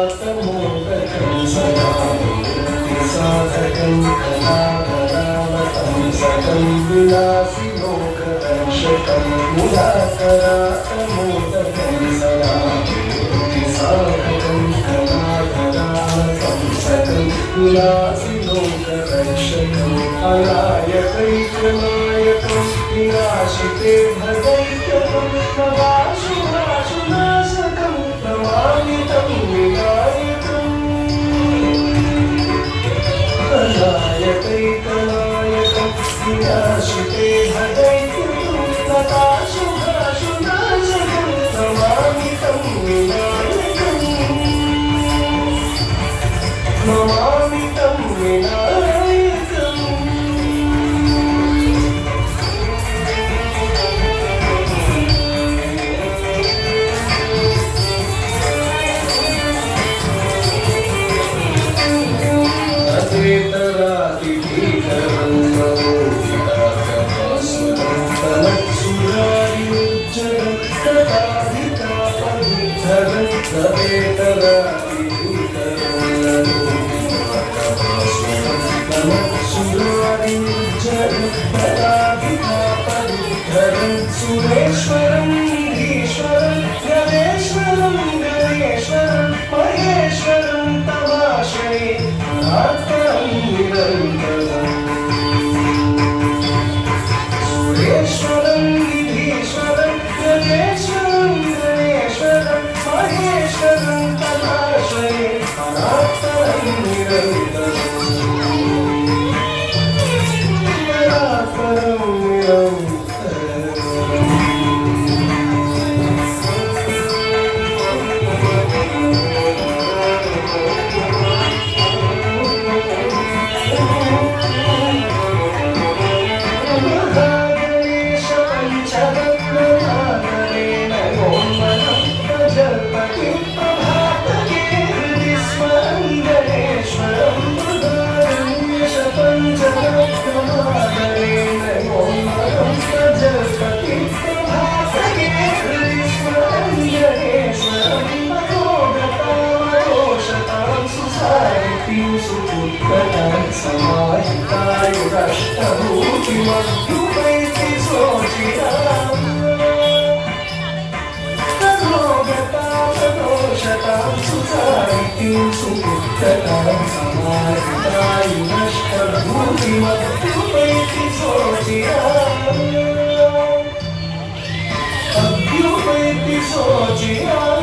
करुणाकरातमोदकं सदा साधकं कलाकरावतं सकं विलासिलोकरक्षकं मुदाकरातमोदकं सदा साधकं कलाकरावतं सकं विलासिलोकरक्षकम् अनायकैकनायकं निराशिते भदैकं नवाशुनाशुनाशकं नमामि तं विनायकम् अनायकैकनायकं निराशिते भदैकं नवाशुनाशुनाशकं नमामि तं विनायकम् नमामि तं विनायकम् अतेतरातिभीकरं नवोदिताकभास्वरं तमत्सुरारिमुज्जलं तदाधिकापविद्धरं अतेतरातिभीकरं नवोदिताकभास्वरं तमत्सुरारिमुज्जलं तदाधिकापविद्धरं सुरेश्वरं ईश्वरं गणेश्वरं गणेश्वरं महेश्वरं तमाश्रये सुरेश्वरं गिरीश्वरं गणेश्वरं गणेश्वरं महेश्वरं तमाश्रये अनात्मनं निरन्तरम् अनात्मनं निरन्तरम् समाहितायुरष्टभूतिमभ्युपैति सोचिराम् तथोगतापदोषतां सुसाहितीं सुपुत्रतां समाहितायुरष्टभूतिमभ्युपैति सोचिराम् अभ्युपैति सोचिराम्